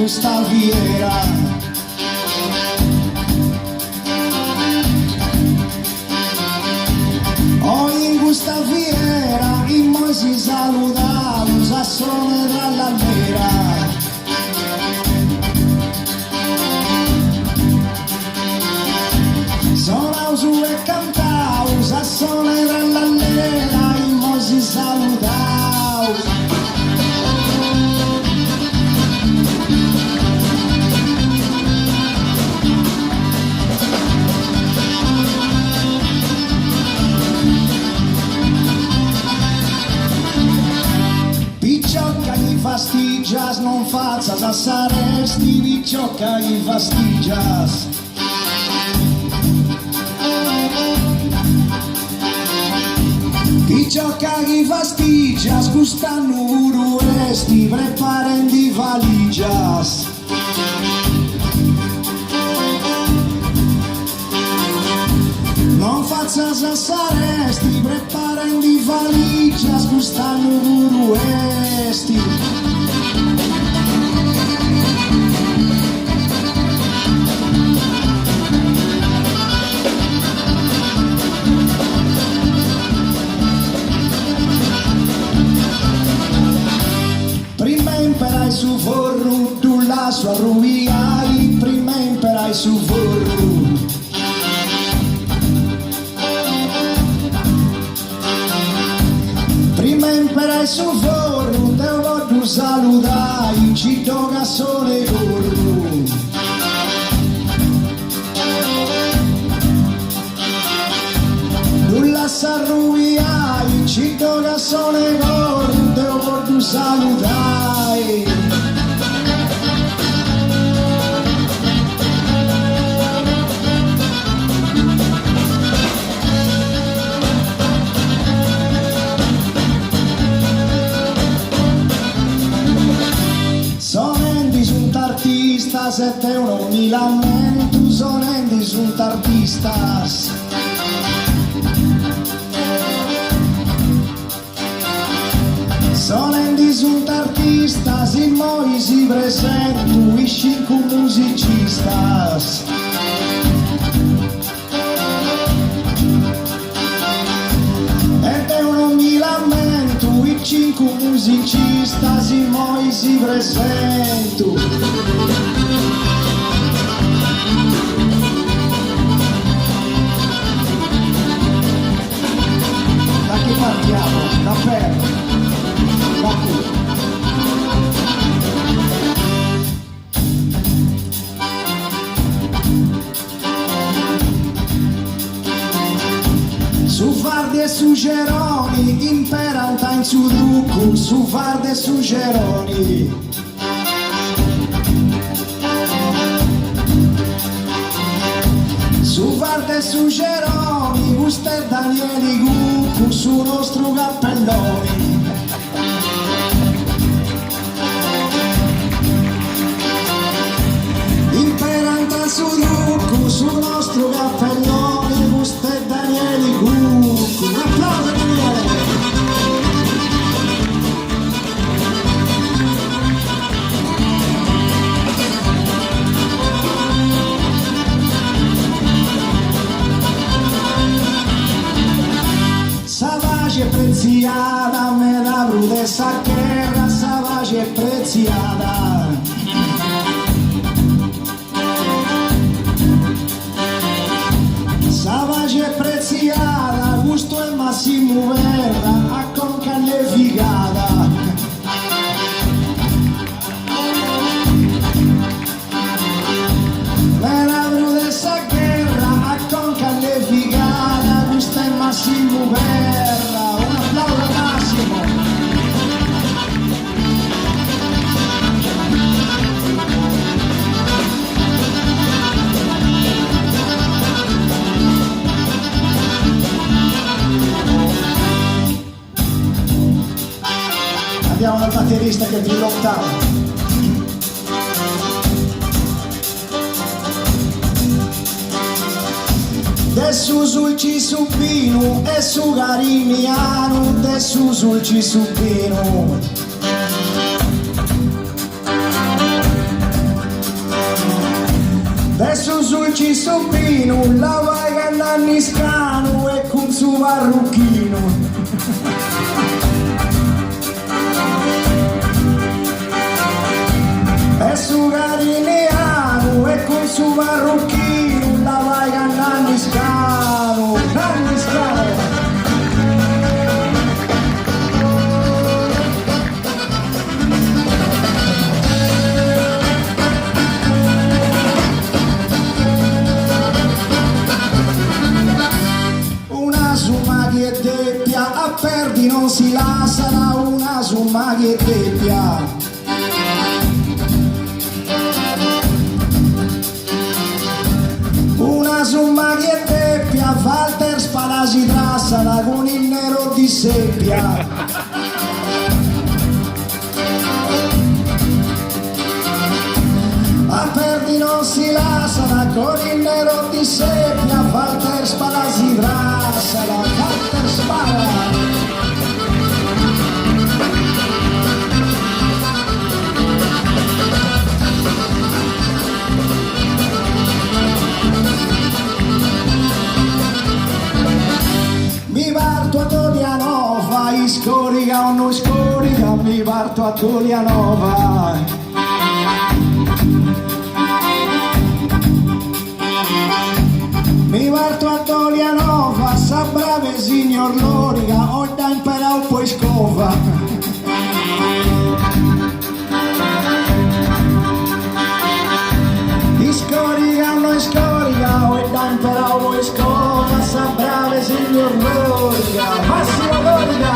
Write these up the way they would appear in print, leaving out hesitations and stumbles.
questa fiera. Oh, in questa fiera in moi si saluta un sassone tra l'albera. Sonau su e cantau, sassone tra l'albera, in moi si salutau. Picciocca gli fastigias, non fazzas assaresti, picciocca gli fastigias. Picciocca gli fastigias, quest'anno uresti, preparen di valigias. Non fazzas assaresti, preparen di valigias, quest'anno uresti. Prima imperai su forru, tu la sua rubiai, prima imperai su forru. Prima imperai su forru, te voglio saludai, ci toga sole corru. Tu la sarruiai, ci toga sole corru, te voglio saludai. Sonendi sunt artista, se te non mi lamento, sonendi sunt artistas. Sonendi sunt artistas, in moi si presentu, i cinque musicistas. E te non mi lamento, i cinque musicistas, in moi si presentu. Da che partiamo? Da Ferro. Da qui. Su Fardi e su Geroni, impera un time su Drucco, su Fardi e su Geroni. Su Fardi e su Geroni, Gusto e Danieli Gucco, su nostro cappelloni. Imperanta su Drucco, su nostro cappelloni, Gusto e Danieli Gucco. Un applauso Daniele! Savage e preziata, me la brudessa guerra, savage e preziata. Savage e preziata, Gusto e Massimo Verra, a Conca le figata. Me la brudessa guerra, a Conca le figata, Gusto e Massimo Verra. Un applauso a Massimo. Andiamo dal batterista che è più lontano. Dessu sul Cisubino e su Carimiano, dessu sul Cisubino. Adesso sul cisobino, la vai cantando scano e con suo parrucchino. E su carineano e con suo parrucchino, la vai cantando scano, nanni scano. Che deppia, a perdi non si la sarà una somma che deppia. Una somma che deppia, Walter Spala si trassala con il nero di seppia. A perdi non si lasciala con il nero di seppia, Walter Spala si trassala, Walter Spala. Mi parto a Tolianova, scorica o non scorica, mi parto a Tolianova. Mi parto a Tolianova, sa brave signor Lorica, ho da imparare poi scova. Scorica non scorica, ho da imparare poi scova, sa brave signor Lorica, Massimo Lorica.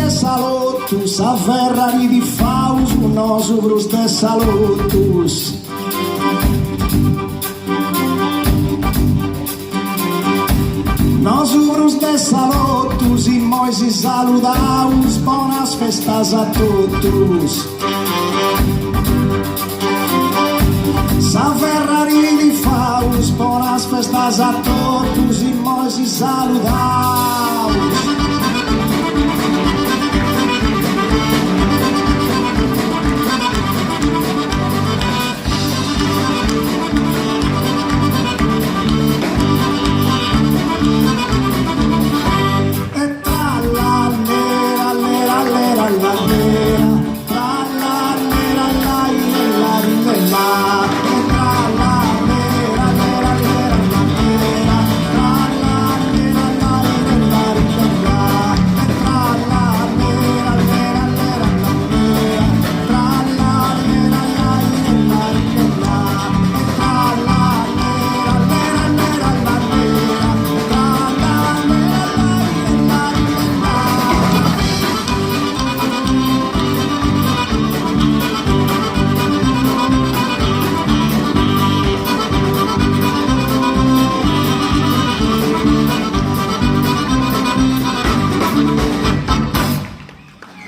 Salottus, a Ferrari di Faus, no su ste Salottus. No su ste Salottus, in moi si salutaus, buonas festas a totus. Sa Ferrari di Faus, buonas festas a totus, in moi si salutaus.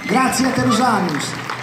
Grazie a te Rosanius.